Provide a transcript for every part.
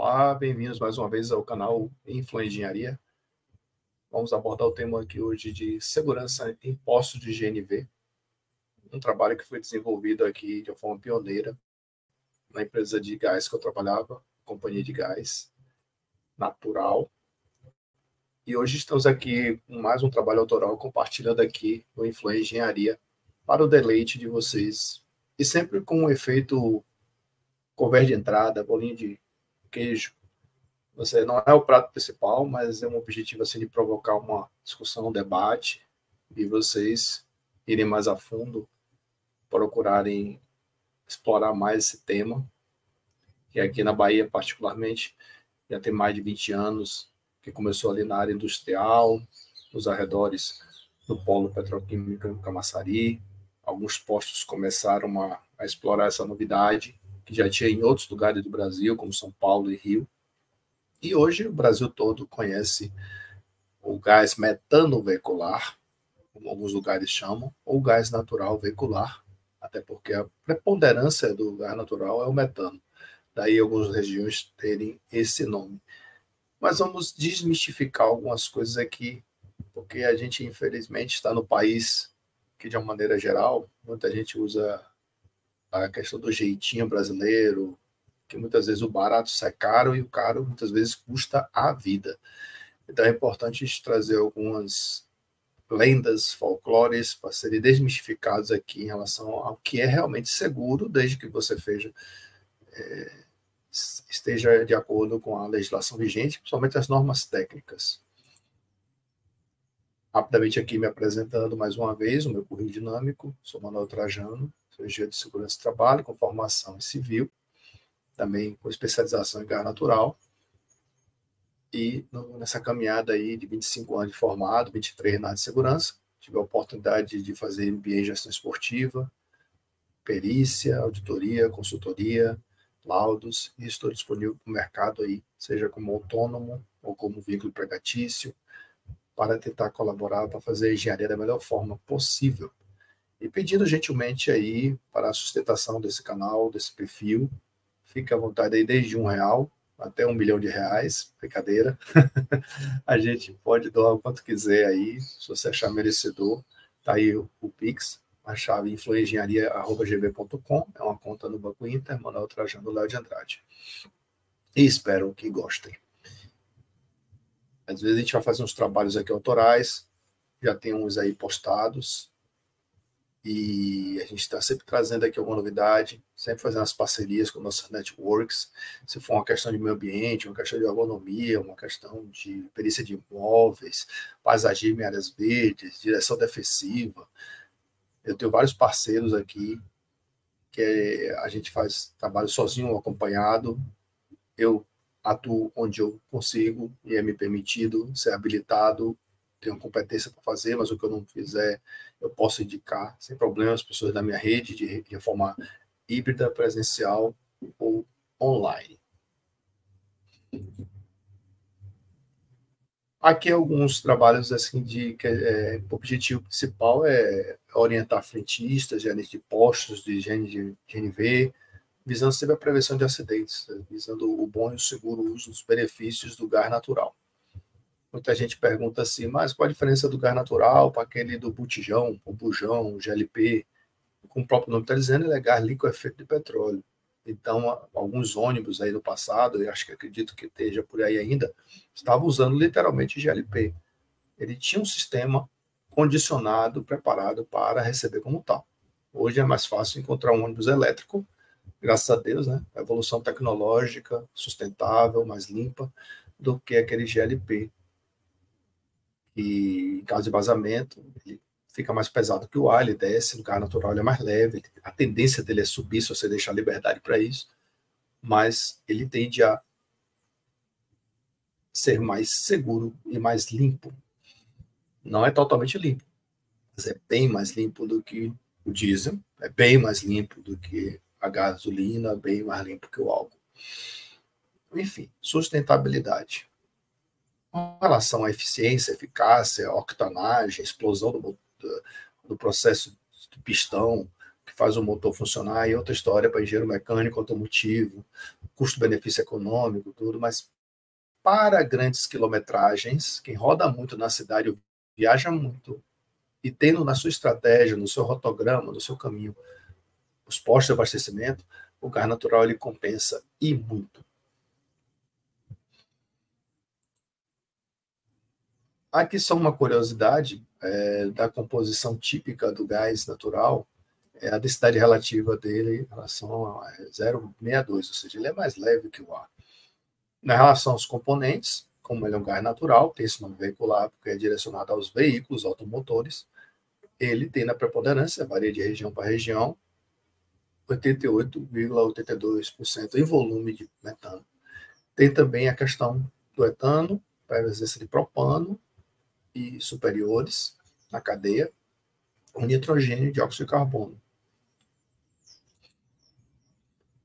Olá, bem-vindos mais uma vez ao canal Influ Engenharia. Vamos abordar o tema aqui hoje de segurança em postos de GNV, um trabalho que foi desenvolvido aqui de uma forma pioneira na empresa de gás que eu trabalhava, companhia de gás natural. E hoje estamos aqui com mais um trabalho autoral compartilhando aqui no Influ Engenharia para o deleite de vocês. E sempre com um efeito cover de entrada, bolinho de queijo. Você não é o prato principal, mas é um objetivo assim de provocar uma discussão, um debate, e vocês irem mais a fundo, procurarem explorar mais esse tema, que aqui na Bahia, particularmente, já tem mais de 20 anos, que começou ali na área industrial, nos arredores do polo petroquímico em Camaçari. Alguns postos começaram a explorar essa novidade, que já tinha em outros lugares do Brasil, como São Paulo e Rio. E hoje o Brasil todo conhece o gás metano veicular, como alguns lugares chamam, ou gás natural veicular, até porque a preponderância do gás natural é o metano. Daí algumas regiões terem esse nome. Mas vamos desmistificar algumas coisas aqui, porque a gente, infelizmente, está no país que, de uma maneira geral, muita gente usa a questão do jeitinho brasileiro, que muitas vezes o barato sai caro e o caro muitas vezes custa a vida. Então é importante a gente trazer algumas lendas, folclores, para serem desmistificados aqui em relação ao que é realmente seguro, desde que você esteja de acordo com a legislação vigente, principalmente as normas técnicas. Rapidamente aqui me apresentando mais uma vez, o meu currículo dinâmico, sou Manuel Trajano, sou engenheiro de segurança do trabalho, com formação em civil, também com especialização em gás natural, e nessa caminhada aí de 25 anos de formado, 23 na área de segurança, tive a oportunidade de fazer MBA em gestão esportiva, perícia, auditoria, consultoria, laudos, e estou disponível para o mercado aí, seja como autônomo ou como vínculo empregatício, para tentar colaborar para fazer a engenharia da melhor forma possível. E pedindo gentilmente aí para a sustentação desse canal, desse perfil, fique à vontade aí desde R$1 até R$1 milhão, brincadeira. A gente pode doar o quanto quiser aí, se você achar merecedor. Tá aí o Pix, a chave influengenharia@gb.com, é uma conta no Banco Inter, Manuel Trajano Léo de Andrade. E espero que gostem. Às vezes a gente vai fazer uns trabalhos aqui autorais, já tem uns aí postados, e a gente está sempre trazendo aqui alguma novidade, sempre fazendo as parcerias com nossas networks, se for uma questão de meio ambiente, uma questão de ergonomia, uma questão de perícia de imóveis, paisagismo em áreas verdes, direção defensiva. Eu tenho vários parceiros aqui, que a gente faz trabalho sozinho ou acompanhado. Eu atuo onde eu consigo e é me permitido ser habilitado, tenho competência para fazer, mas o que eu não fizer, eu posso indicar sem problema as pessoas da minha rede de forma híbrida, presencial ou online. Aqui alguns trabalhos assim o objetivo principal é orientar frentistas, gerentes de postos, de GNV, visando sempre a prevenção de acidentes, visando o bom e o seguro uso dos benefícios do gás natural. Muita gente pergunta assim, mas qual a diferença do gás natural para aquele do botijão, o bujão, o GLP? Como o próprio nome está dizendo, ele é gás liquefeito de petróleo. Então, alguns ônibus aí no passado, eu acredito que esteja por aí ainda, estavam usando literalmente GLP. Ele tinha um sistema condicionado, preparado para receber como tal. Hoje é mais fácil encontrar um ônibus elétrico, graças a Deus, né? A evolução tecnológica, sustentável, mais limpa, do que aquele GLP. E em caso de vazamento, ele fica mais pesado que o ar, ele desce, no gás natural ele é mais leve, a tendência dele é subir se você deixar liberdade para isso, mas ele tende a ser mais seguro e mais limpo. Não é totalmente limpo, mas é bem mais limpo do que o diesel, é bem mais limpo do que a gasolina, bem mais limpo que o álcool. Enfim, sustentabilidade. Com relação à eficiência, eficácia, octanagem, explosão do processo do pistão, que faz o motor funcionar, e outra história para engenheiro mecânico automotivo, custo-benefício econômico, tudo, mas para grandes quilometragens, quem roda muito na cidade, viaja muito, e tendo na sua estratégia, no seu rotograma, no seu caminho, os postos de abastecimento, o gás natural ele compensa e muito. Aqui só uma curiosidade da composição típica do gás natural, a densidade relativa dele em relação a 0,62, ou seja, ele é mais leve que o ar. Na relação aos componentes, como ele é um gás natural, tem esse nome veicular porque é direcionado aos veículos automotores, ele tem na preponderância, varia de região para região, 88,82% em volume de metano. Tem também a questão do etano, presença de propano e superiores na cadeia, o nitrogênio e dióxido de carbono.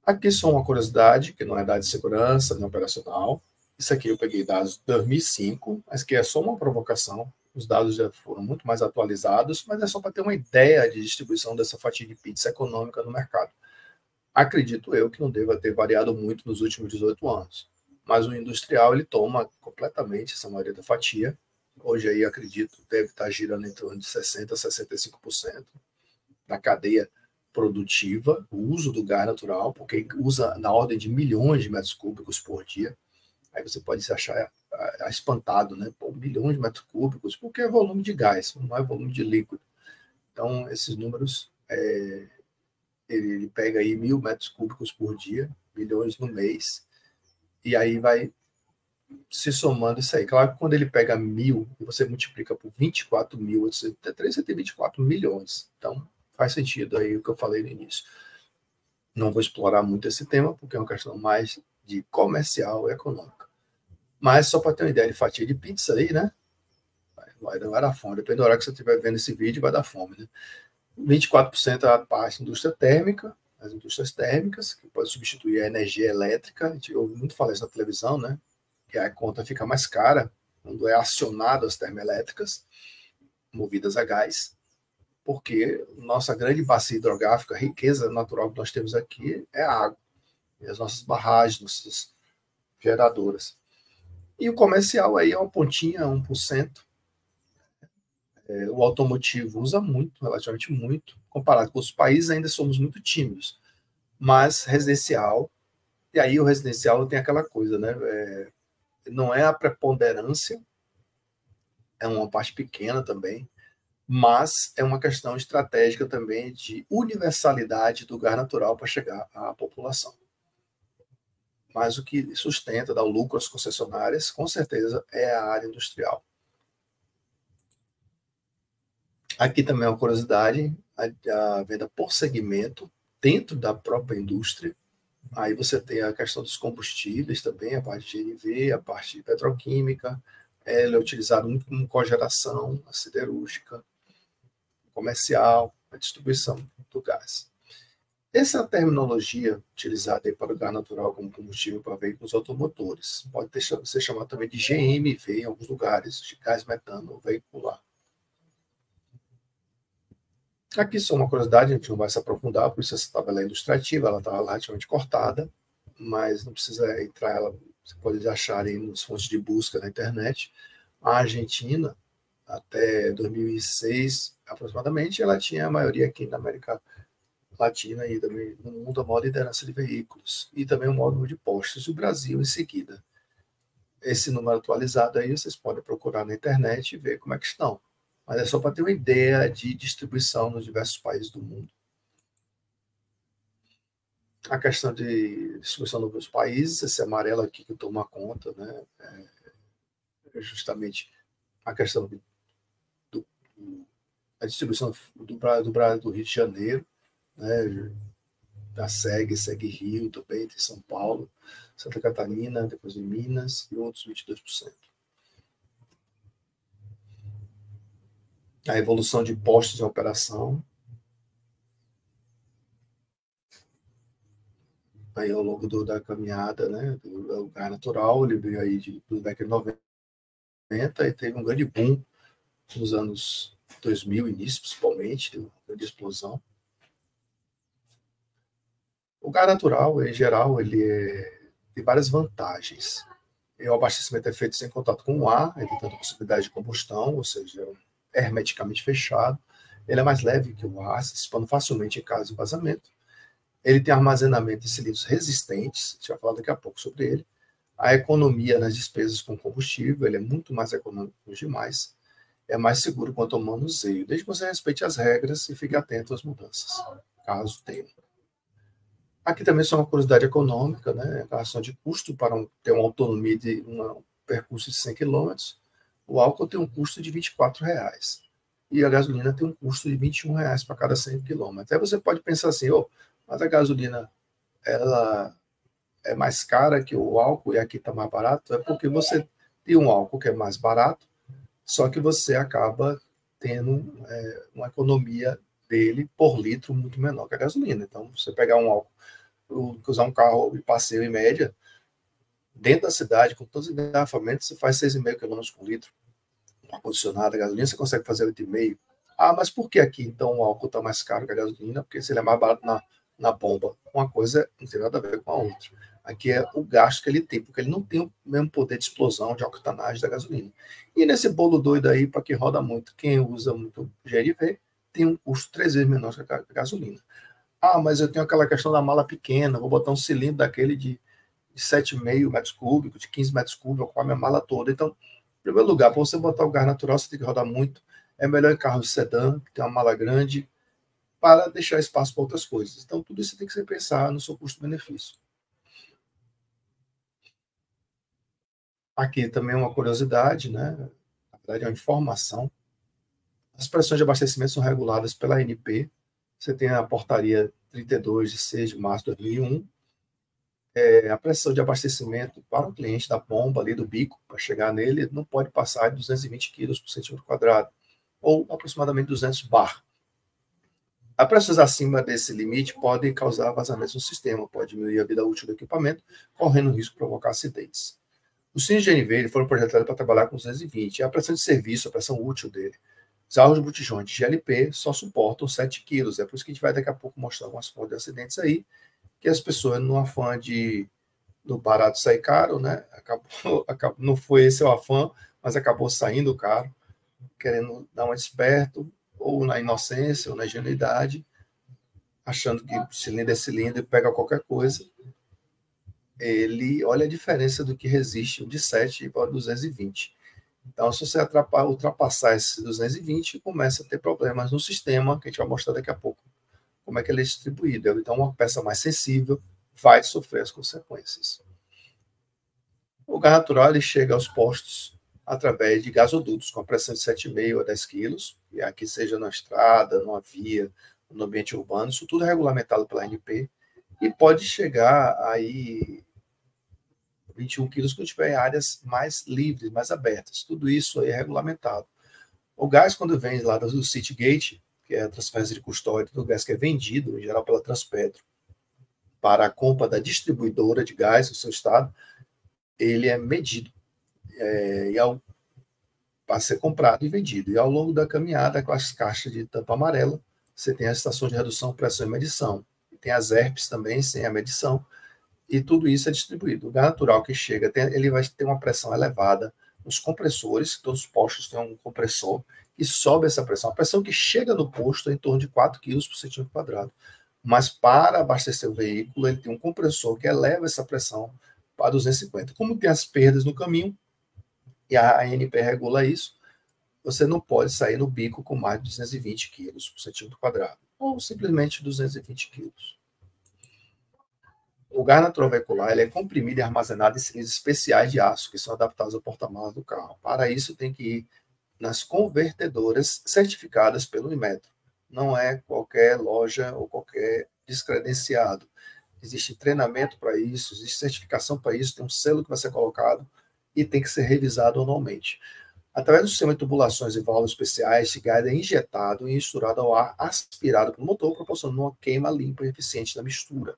Aqui só uma curiosidade, que não é dado de segurança, nem operacional. Isso aqui eu peguei dados de 2005, mas que é só uma provocação. Os dados já foram muito mais atualizados, mas é só para ter uma ideia de distribuição dessa fatia de pizza econômica no mercado. Acredito eu que não deva ter variado muito nos últimos 18 anos. Mas o industrial, ele toma completamente essa maioria da fatia. Hoje aí, acredito, deve estar girando em torno de 60% a 65% na cadeia produtiva, o uso do gás natural, porque usa na ordem de milhões de metros cúbicos por dia. Aí você pode se achar espantado, né? Pô, milhões de metros cúbicos, porque é volume de gás, não é volume de líquido. Então, esses números, ele pega aí 1.000 metros cúbicos por dia, milhões no mês, e aí vai se somando isso aí. Claro que quando ele pega 1.000 e você multiplica por 24 mil, você tem 24 milhões. Então, faz sentido aí o que eu falei no início. Não vou explorar muito esse tema, porque é uma questão mais de comercial e econômica. Mas só para ter uma ideia de fatia de pizza aí, né? Vai dar fome. Depende da hora que você estiver vendo esse vídeo, vai dar fome, né? 24% é a parte indústria térmica, as indústrias térmicas, que pode substituir a energia elétrica. A gente ouve muito falar isso na televisão, né? Que a conta fica mais cara quando é acionado as termoelétricas, movidas a gás, porque nossa grande bacia hidrográfica, a riqueza natural que nós temos aqui é a água, e as nossas barragens, nossas geradoras. E o comercial aí é uma pontinha, 1%. O automotivo usa muito, relativamente muito, comparado com os países, ainda somos muito tímidos. Mas residencial, e aí o residencial tem aquela coisa, né? Não é a preponderância, é uma parte pequena também, mas é uma questão estratégica também de universalidade do gás natural para chegar à população. Mas o que sustenta, dá o lucro às concessionárias, com certeza, é a área industrial. Aqui também é uma curiosidade, a venda por segmento dentro da própria indústria. Aí você tem a questão dos combustíveis também, a parte de GNV, a parte petroquímica, ela é utilizada muito como cogeração, a siderúrgica, comercial, a distribuição do gás. Essa terminologia utilizada aí para o gás natural como combustível para veículos automotores pode ser chamada também de GMV em alguns lugares, de gás metano veicular. Aqui só uma curiosidade, a gente não vai se aprofundar, por isso essa tabela é ilustrativa, ela está relativamente cortada, mas não precisa entrar, você pode achar aí nos fontes de busca na internet. A Argentina, até 2006, aproximadamente, ela tinha a maioria aqui na América Latina e também no mundo, a maior liderança de veículos, e também o maior número de postos, e o Brasil em seguida. Esse número atualizado aí, vocês podem procurar na internet e ver como é que estão. Mas é só para ter uma ideia de distribuição nos diversos países do mundo. A questão de distribuição nos países, esse amarelo aqui que toma conta, né, é justamente a questão da distribuição do Rio de Janeiro, né, da SEG Rio também, tem São Paulo, Santa Catarina, depois em Minas e outros 22%. A evolução de postos em operação. Aí ao longo da caminhada, né, do gás natural, ele veio aí do década de 90 e teve um grande boom nos anos 2000, início principalmente, uma grande explosão. O gás natural, em geral, ele é tem várias vantagens. O abastecimento é feito sem contato com o ar, evitando a possibilidade de combustão, ou seja, hermeticamente fechado. Ele é mais leve que o ar, se dissipando facilmente em caso de vazamento. Ele tem armazenamento de cilindros resistentes, a gente vai falar daqui a pouco sobre ele. A economia nas despesas com combustível, ele é muito mais econômico demais. É mais seguro quanto ao manuseio, desde que você respeite as regras e fique atento às mudanças, caso tenha. Aqui também só uma curiosidade econômica, né? A relação de custo para ter uma autonomia de um percurso de 100 quilômetros. O álcool tem um custo de R$ 24 e a gasolina tem um custo de R$ 21 para cada 100 quilômetros. Aí você pode pensar assim, mas a gasolina ela é mais cara que o álcool e aqui está mais barato. É porque você tem um álcool que é mais barato, só que você acaba tendo uma economia dele por litro muito menor que a gasolina. Então, você pegar um álcool, usar um carro de passeio em média, dentro da cidade, com todos os engarrafamentos, você faz 6,5 km por litro. Com ar-condicionado, a gasolina você consegue fazer 8,5. Mas por que aqui, então, o álcool está mais caro que a gasolina? Porque se ele é mais barato na bomba, uma coisa não tem nada a ver com a outra. Aqui é o gasto que ele tem, porque ele não tem o mesmo poder de explosão, de octanagem da gasolina. E nesse bolo doido aí, para quem roda muito, quem usa muito GNV, tem um custo 3 vezes menor que a gasolina. Mas eu tenho aquela questão da mala pequena, vou botar um cilindro daquele de 7,5 metros cúbicos, de 15 metros cúbicos, com a minha mala toda. Então, em primeiro lugar, para você botar o gás natural, você tem que rodar muito. É melhor em carro de sedã, que tem uma mala grande, para deixar espaço para outras coisas. Então, tudo isso tem que ser pensar no seu custo-benefício. Aqui também uma curiosidade, né? Na verdade, é uma informação. As pressões de abastecimento são reguladas pela ANP. Você tem a portaria 32 de 6 de março de 2001. A pressão de abastecimento para o cliente da bomba ali do bico, para chegar nele, não pode passar de 220 quilos por centímetro quadrado, ou aproximadamente 200 bar. A pressões acima desse limite podem causar vazamentos no sistema, pode diminuir a vida útil do equipamento, correndo o risco de provocar acidentes. Os fins de GNV foram projetados para trabalhar com 220, e a pressão de serviço, a pressão útil dele. Os árvores de botijões de GLP só suportam 7 quilos, é por isso que a gente vai daqui a pouco mostrar algumas fontes de acidentes aí, que as pessoas, no afã do barato sair caro, né? Não foi esse o afã, mas acabou saindo caro, querendo dar um desperto, ou na inocência, ou na ingenuidade, achando que cilindro é cilindro e pega qualquer coisa. Ele olha a diferença do que resiste de 7 para 220. Então, se você ultrapassar esses 220, começa a ter problemas no sistema, que a gente vai mostrar daqui a pouco como é que ele é distribuído. Então, uma peça mais sensível vai sofrer as consequências. O gás natural ele chega aos postos através de gasodutos com a pressão de 7,5 a 10 quilos, e aqui seja na estrada, numa via, no ambiente urbano, isso tudo é regulamentado pela ANP, e pode chegar aí 21 quilos quando tiver em áreas mais livres, mais abertas. Tudo isso aí é regulamentado. O gás, quando vem lá do Citygate, que é a transferência de custódia do gás que é vendido, em geral, pela Transpetro, para a compra da distribuidora de gás do seu estado, ele é medido para ser comprado e vendido. E ao longo da caminhada, com as caixas de tampa amarela, você tem as estações de redução, pressão e medição. Tem as ERPs também, sem a medição, e tudo isso é distribuído. O gás natural que chega, ele vai ter uma pressão elevada nos compressores, todos os postos têm um compressor, e sobe essa pressão. A pressão que chega no posto é em torno de 4 kg por centímetro quadrado. Mas para abastecer o veículo, ele tem um compressor que eleva essa pressão para 250. Como tem as perdas no caminho, e a ANP regula isso, você não pode sair no bico com mais de 220 kg por centímetro quadrado, ou simplesmente 220 kg. O gás natural veicular ele é comprimido e armazenado em cilindros especiais de aço, que são adaptados ao porta-malas do carro. Para isso, tem que ir nas convertedoras certificadas pelo Inmetro. Não é qualquer loja ou qualquer descredenciado. Existe treinamento para isso, existe certificação para isso, tem um selo que vai ser colocado e tem que ser revisado anualmente. Através do sistema de tubulações e válvulas especiais, esse gás é injetado e misturado ao ar aspirado pelo motor, proporcionando uma queima limpa e eficiente da mistura.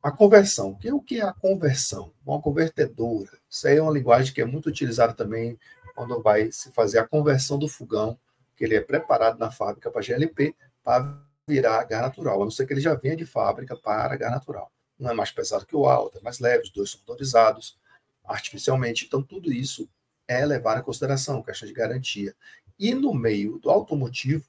A conversão. O que é a conversão? Uma convertedora. Isso aí é uma linguagem que é muito utilizada também quando vai se fazer a conversão do fogão, que ele é preparado na fábrica para GLP, para virar gás natural, a não ser que ele já venha de fábrica para gás natural. um é mais pesado que o outro, é mais leve, os dois são motorizados artificialmente. Então, tudo isso é levar em consideração, questão de garantia. E no meio do automotivo,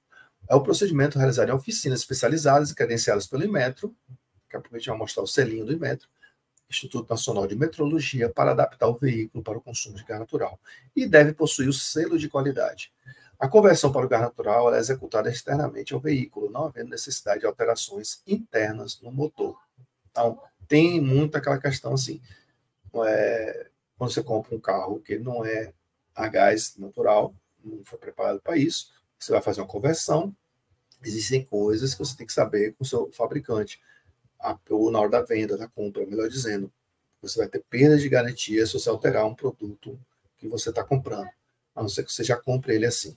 é o procedimento realizado em oficinas especializadas e credenciadas pelo Inmetro, daqui a pouco a gente vai mostrar o selinho do Inmetro, Instituto Nacional de Metrologia, para adaptar o veículo para o consumo de gás natural. E deve possuir o selo de qualidade. A conversão para o gás natural é executada externamente ao veículo, não havendo necessidade de alterações internas no motor. Então, tem muito aquela questão assim, quando você compra um carro que não é a gás natural, não foi preparado para isso, você vai fazer uma conversão, existem coisas que você tem que saber com o seu fabricante, ou na hora da venda, da compra, melhor dizendo, você vai ter perda de garantia se você alterar um produto que você está comprando, a não ser que você já compre ele assim.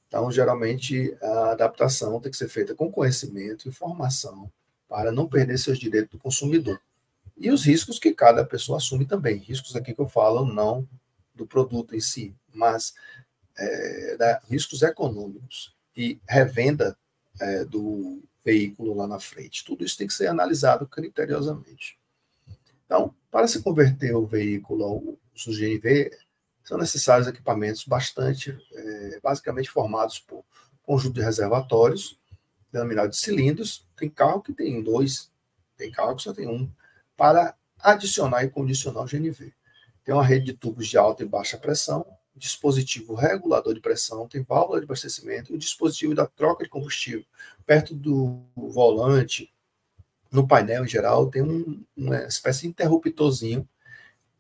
Então, geralmente, a adaptação tem que ser feita com conhecimento e informação para não perder seus direitos do consumidor. E os riscos que cada pessoa assume também. Riscos aqui que eu falo não do produto em si, mas riscos econômicos e revenda do veículo lá na frente. Tudo isso tem que ser analisado criteriosamente. Então, para se converter o veículo ao uso GNV, são necessários equipamentos basicamente formados por conjunto de reservatórios, denominado de cilindros. Tem carro que tem dois, tem carro que só tem um, para adicionar e condicionar o GNV. Tem uma rede de tubos de alta e baixa pressão, dispositivo regulador de pressão, tem válvula de abastecimento e o dispositivo da troca de combustível. Perto do volante, no painel em geral, tem uma espécie de interruptorzinho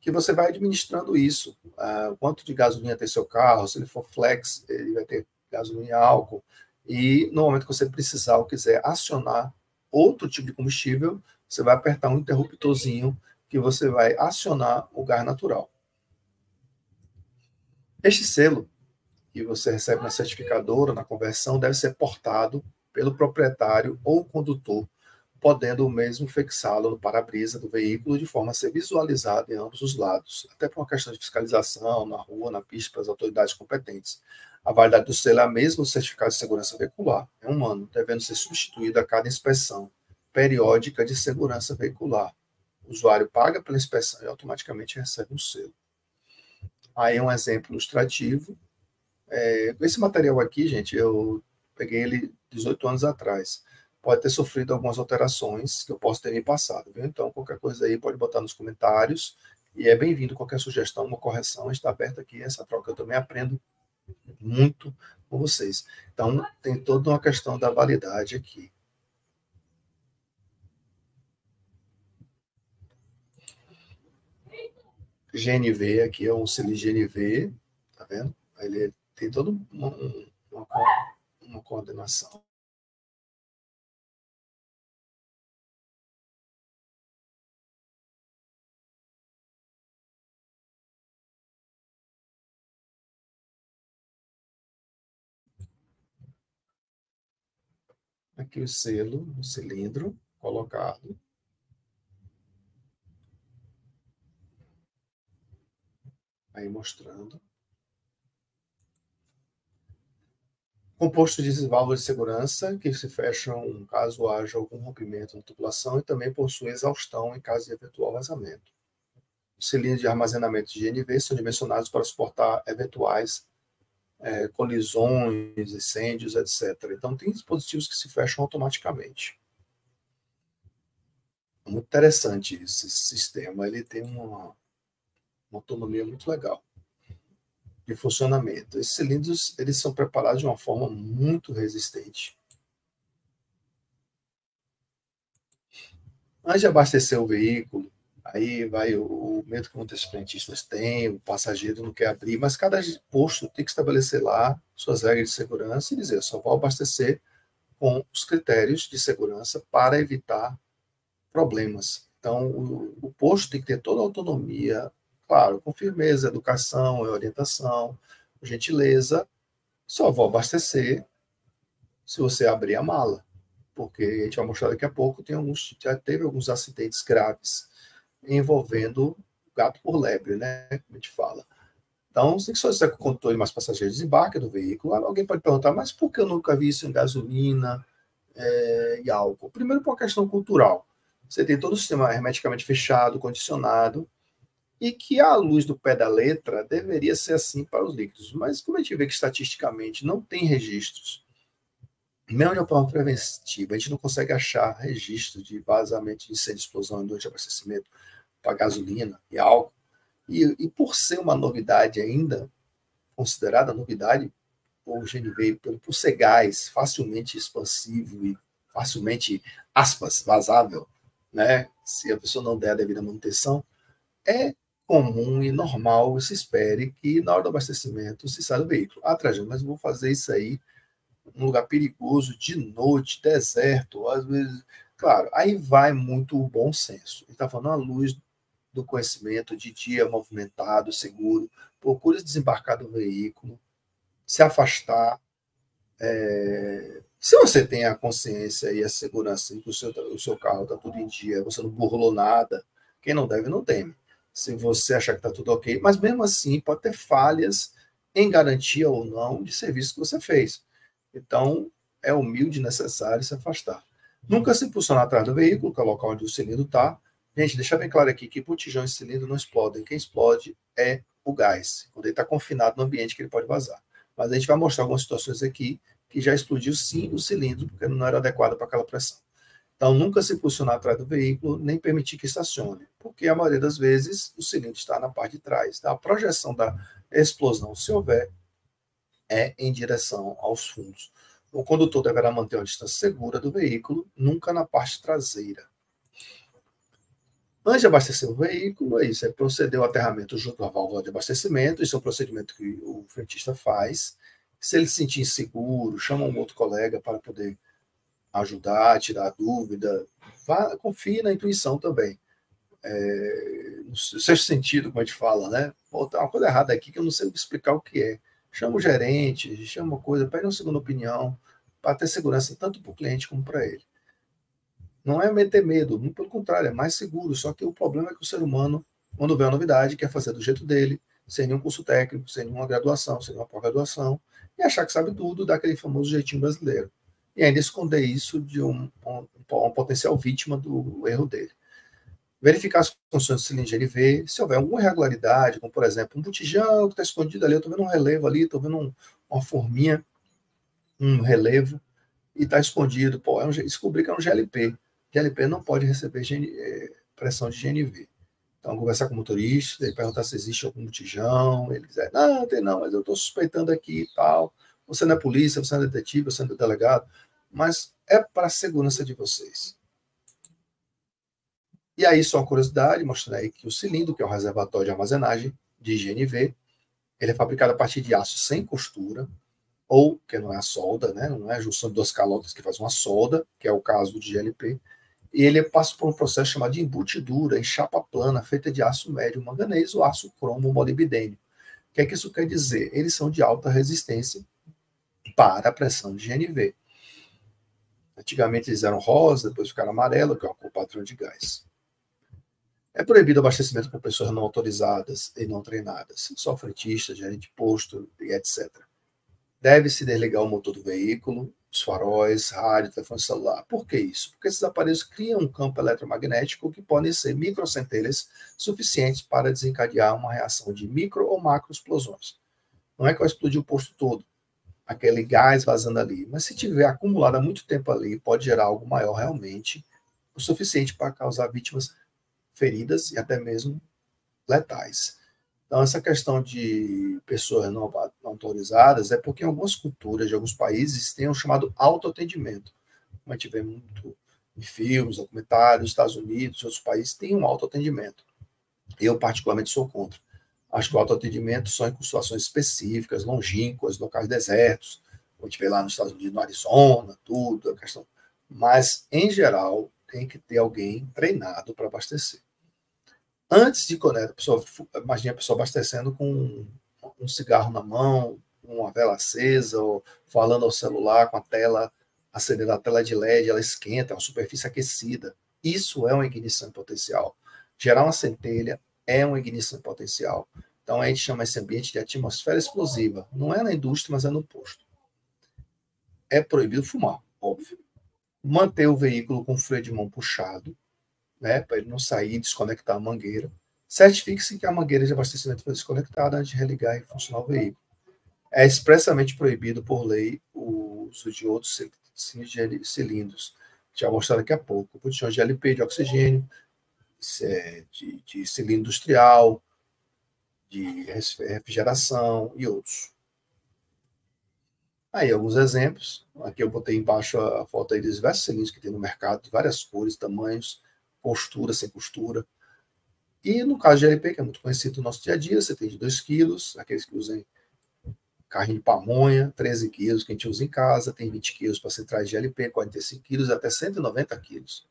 que você vai administrando isso. Quanto de gasolina tem seu carro, se ele for flex, ele vai ter gasolina e álcool. E no momento que você precisar ou quiser acionar outro tipo de combustível, você vai apertar um interruptorzinho que você vai acionar o gás natural. Este selo que você recebe na certificadora, na conversão, deve ser portado pelo proprietário ou condutor, podendo o mesmo fixá-lo no para-brisa do veículo de forma a ser visualizado em ambos os lados, até por uma questão de fiscalização na rua, na pista, para as autoridades competentes. A validade do selo é a mesma do certificado de segurança veicular, é 1 ano, devendo ser substituído a cada inspeção periódica de segurança veicular. O usuário paga pela inspeção e automaticamente recebe um selo. Aí um exemplo ilustrativo. Esse material aqui, gente, eu peguei ele 18 anos atrás. Pode ter sofrido algumas alterações que eu posso ter me passado, viu? Então, qualquer coisa aí pode botar nos comentários. E é bem-vindo qualquer sugestão, uma correção, está aberta aqui essa troca. Eu também aprendo muito com vocês. Então, tem toda uma questão da validade aqui. GNV, aqui é um cilindro GNV, tá vendo? Ele tem toda uma coordenação. Aqui o selo, o cilindro colocado. Aí mostrando. Composto de válvulas de segurança que se fecham caso haja algum rompimento na tubulação e também possui exaustão em caso de eventual vazamento. Os cilindros de armazenamento de GNV são dimensionados para suportar eventuais colisões, incêndios, etc. Então, tem dispositivos que se fecham automaticamente. Muito interessante esse sistema, ele tem uma autonomia muito legal de funcionamento. Esses cilindros, eles são preparados de uma forma muito resistente. Antes de abastecer o veículo, aí vai o medo que muitos frentistas têm, o passageiro não quer abrir, mas cada posto tem que estabelecer lá suas regras de segurança e dizer, eu só vou abastecer com os critérios de segurança para evitar problemas. Então, o posto tem que ter toda a autonomia, claro, com firmeza, educação, orientação, gentileza. Só vou abastecer se você abrir a mala, porque a gente vai mostrar daqui a pouco, já teve alguns acidentes graves envolvendo gato por lebre, né? Como a gente fala. Então, você tem que solicitar que o condutor e mais passageiros desembarquem do veículo. Alguém pode perguntar, mas por que eu nunca vi isso em gasolina e álcool? Primeiro, por uma questão cultural. você tem todo o sistema hermeticamente fechado, condicionado, e que a luz do pé da letra deveria ser assim para os líquidos. Mas como a gente vê que estatisticamente não tem registros, mesmo de uma forma preventiva, a gente não consegue achar registro de vazamento de incêndio, explosão durante abastecimento para gasolina e álcool, e por ser uma novidade ainda, considerada novidade, o GNV, por ser gás facilmente expansivo e facilmente, aspas, vazável, né? Se a pessoa não der a devida manutenção, é comum e normal, se espere que na hora do abastecimento se saia do veículo. Ah, Trajano, mas eu vou fazer isso aí num lugar perigoso, de noite, deserto, às vezes. Claro, aí vai muito o bom senso. Ele está falando à luz do conhecimento, de dia movimentado, seguro. Procure desembarcar do veículo, se afastar. Se você tem a consciência e a segurança de que o seu carro está tudo em dia, você não burlou nada, quem não deve não teme. Se você achar que está tudo ok, mas mesmo assim pode ter falhas em garantia ou não de serviço que você fez. Então, é humilde e necessário se afastar. Nunca se impulsionar atrás do veículo, que é o local onde o cilindro está. Gente, deixar bem claro aqui que botijão e cilindro não explodem. Quem explode é o gás, quando ele está confinado no ambiente que ele pode vazar. Mas a gente vai mostrar algumas situações aqui que já explodiu sim o cilindro, porque não era adequado para aquela pressão. Então, nunca se impulsionar atrás do veículo, nem permitir que estacione, porque a maioria das vezes o cilindro está na parte de trás. A projeção da explosão, se houver, é em direção aos fundos. O condutor deverá manter uma distância segura do veículo, nunca na parte traseira. Antes de abastecer o veículo, é isso, é proceder ao aterramento junto à válvula de abastecimento. Isso é um procedimento que o frentista faz. Se ele se sentir inseguro, chama um outro colega para poder ajudar, tirar a dúvida. Confie na intuição também. No sexto sentido, como a gente fala, né? Pô, tá uma coisa errada aqui que eu não sei explicar o que é. Chama o gerente, chama uma coisa, pede uma segunda opinião, para ter segurança tanto para o cliente como para ele. Não é meter medo, muito pelo contrário, é mais seguro. Só que o problema é que o ser humano, quando vê uma novidade, quer fazer do jeito dele, sem nenhum curso técnico, sem nenhuma graduação, sem nenhuma pós-graduação, e achar que sabe tudo, daquele famoso jeitinho brasileiro. E ainda esconder isso de uma potencial vítima do erro dele. Verificar as funções do cilindro GNV, se houver alguma irregularidade, como por exemplo, um botijão que está escondido ali, eu estou vendo um relevo ali, estou vendo uma forminha, um relevo, e está escondido, pô, descobri que é um GLP. GLP não pode receber pressão de GNV. Então, conversar com o motorista, ele perguntar se existe algum botijão, ele dizer, não, tem não, mas eu estou suspeitando aqui e tal. Você não é polícia, você não é detetive, você não é delegado, mas é para a segurança de vocês. E aí, só uma curiosidade, mostrando aí que o cilindro, que é o reservatório de armazenagem de GNV, ele é fabricado a partir de aço sem costura, ou, que não é a solda, né? Não é a junção de duas calotas que faz uma solda, que é o caso do GLP, e ele passa por um processo chamado de embutidura em chapa plana, feita de aço médio manganês ou aço cromo molibdênio. O que é que isso quer dizer? Eles são de alta resistência para a pressão de GNV. Antigamente eles eram rosa, depois ficaram amarelo, que é o padrão de gás. É proibido o abastecimento por pessoas não autorizadas e não treinadas, só frentistas, gerente de posto e etc. Deve-se desligar o motor do veículo, os faróis, rádio, telefone celular. Por que isso? Porque esses aparelhos criam um campo eletromagnético que podem ser microcentelhas suficientes para desencadear uma reação de micro ou macro explosões. Não é que vai explodir o posto todo, aquele gás vazando ali, mas se tiver acumulado há muito tempo ali, pode gerar algo maior realmente, o suficiente para causar vítimas feridas e até mesmo letais. Então, essa questão de pessoas não autorizadas é porque em algumas culturas de alguns países tem o chamado autoatendimento. Como a gente vê muito em filmes, documentários, nos Estados Unidos, outros países têm um autoatendimento. Eu, particularmente, sou contra. Acho que o autoatendimento só em situações específicas, longínquas, locais desertos, como a gente vê lá nos Estados Unidos, no Arizona, tudo, a questão. Mas, em geral, tem que ter alguém treinado para abastecer. Antes de conectar, imagine a pessoa abastecendo com um cigarro na mão, uma vela acesa, ou falando ao celular com a tela, acendendo a tela de LED, ela esquenta, é uma superfície aquecida. Isso é uma ignição em potencial. Gerar uma centelha é uma ignição em potencial. Então, a gente chama esse ambiente de atmosfera explosiva. Não é na indústria, mas é no posto. É proibido fumar, óbvio. Manter o veículo com freio de mão puxado, né, para ele não sair e desconectar a mangueira. Certifique-se que a mangueira de abastecimento foi desconectada antes de religar e funcionar o veículo. É expressamente proibido por lei o uso de outros cilindros. Já vou mostrar daqui a pouco. Botijões de LP, de oxigênio, de cilindro industrial, de refrigeração e outros. Aí, alguns exemplos. Aqui eu botei embaixo a foto aí de diversos cilindros que tem no mercado, de várias cores, tamanhos, costura, sem costura. E no caso de LP, que é muito conhecido no nosso dia a dia, você tem de 2 quilos, aqueles que usam carrinho de pamonha, 13 quilos que a gente usa em casa, tem 20 quilos para centrais de LP, 45 quilos até 190 quilos.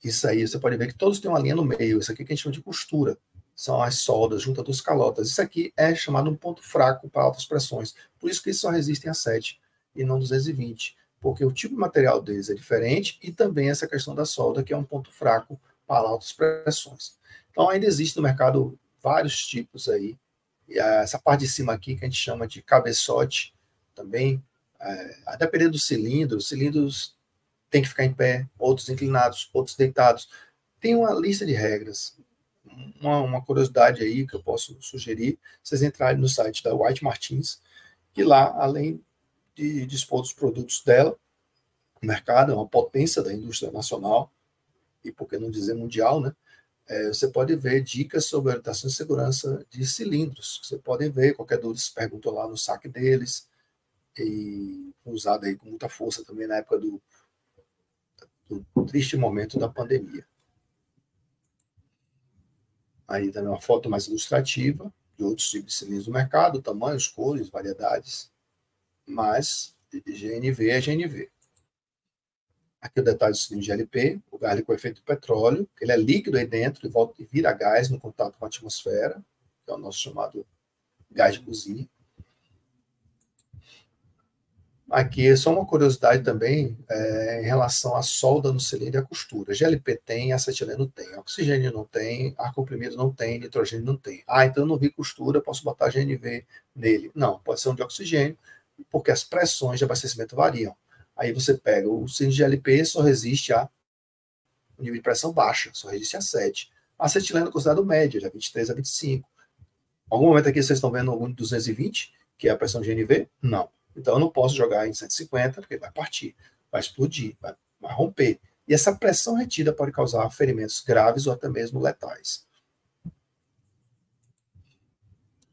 Isso aí, você pode ver que todos têm uma linha no meio. Isso aqui que a gente chama de costura. São as soldas junto dos calotas. Isso aqui é chamado um ponto fraco para altas pressões. Por isso que eles só resistem a 7 e não 220. Porque o tipo de material deles é diferente e também essa questão da solda, que é um ponto fraco para altas pressões. Então, ainda existe no mercado vários tipos aí. E essa parte de cima aqui, que a gente chama de cabeçote, também, a depender do cilindro, os cilindros têm que ficar em pé, outros inclinados, outros deitados. Tem uma lista de regras. Uma curiosidade aí que eu posso sugerir, vocês entrarem no site da White Martins, que lá, além de dispor dos produtos dela, o mercado é uma potência da indústria nacional, e por que não dizer mundial, né? Você pode ver dicas sobre orientação e segurança de cilindros. Você pode ver, qualquer dúvida, se pergunta lá no saque deles, e usado aí com muita força também na época do triste momento da pandemia. Aí também uma foto mais ilustrativa de outros tipos de cilindros do mercado, tamanhos, cores, variedades, mas GNV é GNV. Aqui o detalhe do cilindro de LP, o gás com efeito do petróleo, que ele é líquido aí dentro e vira gás no contato com a atmosfera, que é o nosso chamado gás de cozinha. Aqui é só uma curiosidade também em relação à solda no cilindro e à costura. GLP tem, acetileno tem, oxigênio não tem, ar comprimido não tem, nitrogênio não tem. Então eu não vi costura, posso botar GNV nele. Não, pode ser um de oxigênio, porque as pressões de abastecimento variam. Aí você pega o cilindro de GLP, só resiste a um nível de pressão baixa, só resiste a 7. Acetileno é considerado médio, de 23 a 25. Algum momento aqui vocês estão vendo algum de 220, que é a pressão de GNV? Não. Então eu não posso jogar em 150, porque vai partir, vai explodir, vai romper. E essa pressão retida pode causar ferimentos graves ou até mesmo letais.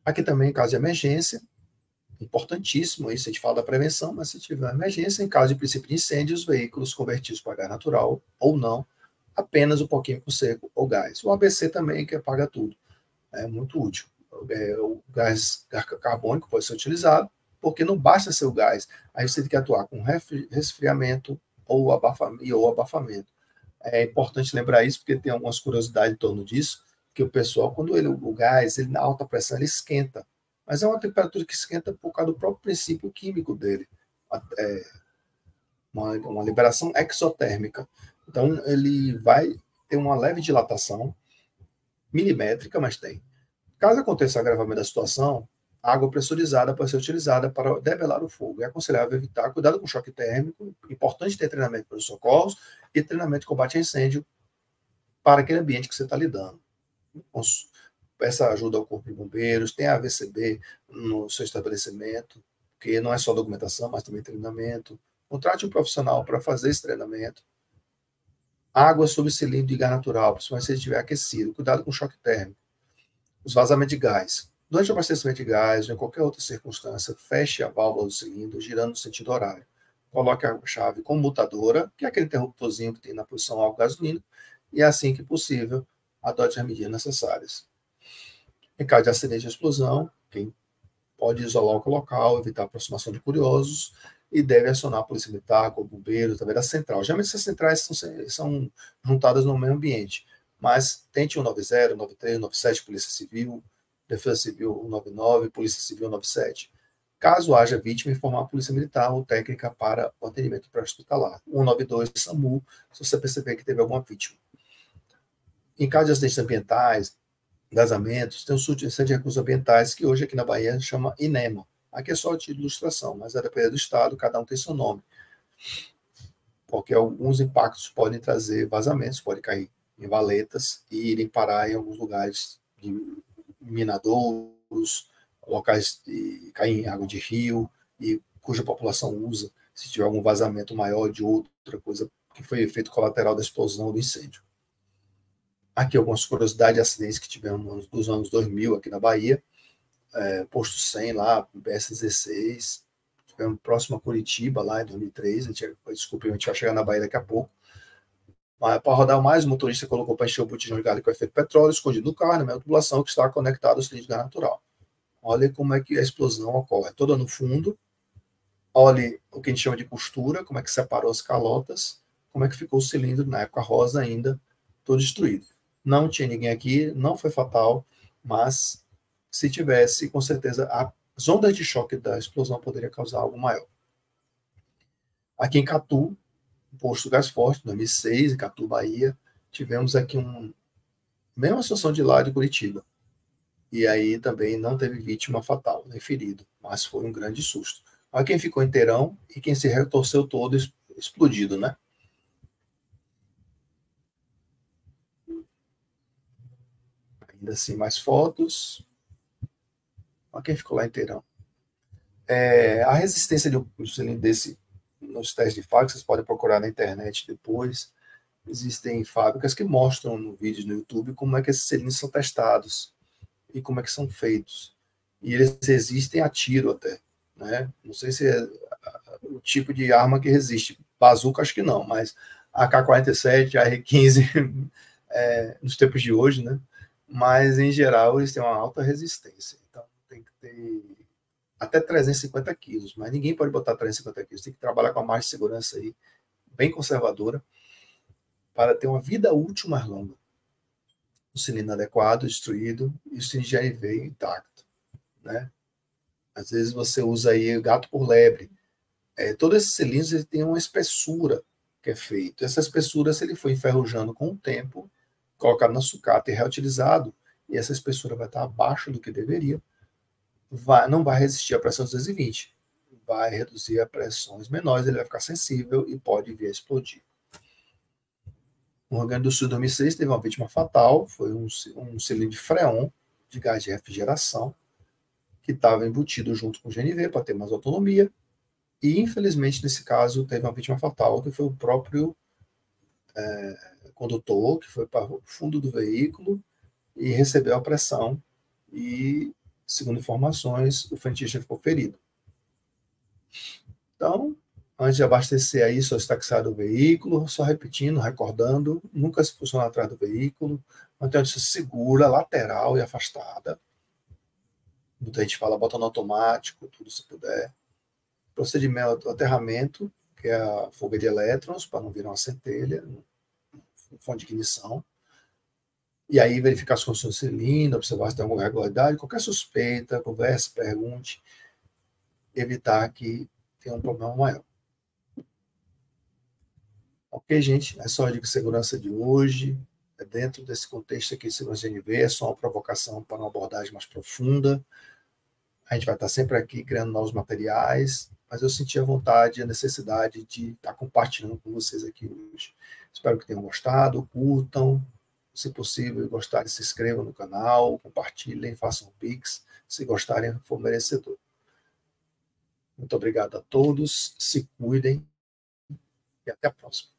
Aqui também, em caso de emergência, importantíssimo isso, a gente fala da prevenção, mas se tiver emergência, em caso de princípio de incêndio, os veículos convertidos para gás natural ou não, apenas o pó químico seco ou gás. O ABC também, que apaga tudo. É muito útil. O gás carbônico pode ser utilizado, porque não basta ser o gás, aí você tem que atuar com resfriamento ou abafamento. É importante lembrar isso, porque tem algumas curiosidades em torno disso, que o pessoal, quando o gás, ele na alta pressão, ele esquenta, mas é uma temperatura que esquenta por causa do próprio princípio químico dele, uma liberação exotérmica. Então, ele vai ter uma leve dilatação, milimétrica, mas tem. Caso aconteça agravamento da situação, a água pressurizada pode ser utilizada para debelar o fogo. É aconselhável evitar, cuidado com choque térmico, importante ter treinamento para os socorros e treinamento de combate a incêndio para aquele ambiente que você está lidando. Peça ajuda ao Corpo de Bombeiros, tem a AVCB no seu estabelecimento, que não é só documentação, mas também treinamento. Contrate um profissional para fazer esse treinamento. Água sob cilindro de gás natural, principalmente se ele estiver aquecido. Cuidado com choque térmico. Os vazamentos de gás. Durante o abastecimento de gás ou em qualquer outra circunstância, feche a válvula do cilindro girando no sentido horário. Coloque a chave comutadora, que é aquele interruptorzinho que tem na posição álcool gasolina, e assim que possível, adote as medidas necessárias. Em caso de acidente ou explosão, quem pode isolar o local, evitar a aproximação de curiosos e deve acionar a polícia militar, o bombeiro, também da central. Geralmente essas centrais são juntadas no mesmo ambiente, mas tente 190, 93, 97, Polícia Civil, Defesa Civil 199, Polícia Civil 97. Caso haja vítima, informar a Polícia Militar ou técnica para o atendimento pré-hospitalar. 192, SAMU, se você perceber que teve alguma vítima. Em caso de acidentes ambientais, vazamentos, tem o Subsídio de Recursos Ambientais, que hoje aqui na Bahia chama INEMA. Aqui é só de ilustração, mas a depender do estado, cada um tem seu nome. Porque alguns impactos podem trazer vazamentos, pode cair em valetas e irem parar em alguns lugares de minadouros, locais de cair em água de rio e cuja população usa se tiver algum vazamento maior de outra coisa que foi efeito colateral da explosão do incêndio. Aqui algumas curiosidades de acidentes que tivemos nos anos 2000 aqui na Bahia, posto 100 lá, BS-16, tivemos próximo a Curitiba lá em 2003, desculpa, a gente vai chegar na Bahia daqui a pouco. Mas para rodar mais, o motorista colocou para encher o botijão de gás com efeito petróleo escondido no carro, na meia tubulação que está conectado ao cilindro de gás natural. Olha como é que a explosão ocorre, toda no fundo. Olhe o que a gente chama de costura, como é que separou as calotas, como é que ficou o cilindro, na época rosa ainda, todo destruído. Não tinha ninguém aqui, não foi fatal, mas se tivesse, com certeza, as ondas de choque da explosão poderia causar algo maior. Aqui em Catu, posto Gás Forte, 2006, em Catu, Bahia, tivemos aqui mesma situação de lá de Curitiba. E aí também não teve vítima fatal, nem ferido, mas foi um grande susto. Olha quem ficou inteirão e quem se retorceu todo explodido, né? Ainda assim, mais fotos. Olha quem ficou lá inteirão. A resistência de um cilindro desse nos testes de fábrica, vocês podem procurar na internet depois. Existem fábricas que mostram no vídeo no YouTube como é que esses cilindros são testados e como é que são feitos. E eles resistem a tiro até, né? Não sei se é o tipo de arma que resiste. Bazuca, acho que não, mas AK-47, AR-15, nos tempos de hoje, né? Mas, em geral, eles têm uma alta resistência. Então, tem que ter até 350 quilos, mas ninguém pode botar 350 quilos. Tem que trabalhar com a margem de segurança aí, bem conservadora, para ter uma vida útil mais longa. O cilindro adequado, destruído, e o cilindro de GNV intacto, né? Às vezes você usa aí gato por lebre. Todos esses cilindros têm uma espessura que é feita. Essa espessura, se ele for enferrujando com o tempo, colocado na sucata e reutilizado, e essa espessura vai estar abaixo do que deveria, não vai resistir à pressão 220. Vai reduzir a pressões menores, ele vai ficar sensível e pode vir a explodir. No Rio Grande do Sul, em 2006, teve uma vítima fatal, foi um cilindro de freon, de gás de refrigeração, que estava embutido junto com o GNV para ter mais autonomia, e infelizmente nesse caso teve uma vítima fatal, que foi o próprio condutor, que foi para o fundo do veículo e recebeu a pressão, e segundo informações, o frentista ficou ferido. Então, antes de abastecer aí, só estaxar o veículo, só repetindo, recordando, nunca se posicionar atrás do veículo, manter a distância segura, lateral e afastada. Muita gente fala, bota no automático, tudo se puder. Procedimento, aterramento, que é a fuga de elétrons, para não virar uma centelha, fonte de ignição. E aí verificar as condições do cilindro, observar se tem alguma irregularidade, qualquer suspeita, converse, pergunte, evitar que tenha um problema maior. Ok, gente? É só a dica de segurança de hoje. Dentro desse contexto aqui de segurança de GNV, é só uma provocação para uma abordagem mais profunda. A gente vai estar sempre aqui criando novos materiais, mas eu senti a vontade e a necessidade de estar compartilhando com vocês aqui hoje. Espero que tenham gostado, curtam, se possível, gostarem, se inscrevam no canal, compartilhem, façam um Pix, se gostarem, for merecedor. Muito obrigado a todos, se cuidem e até a próxima.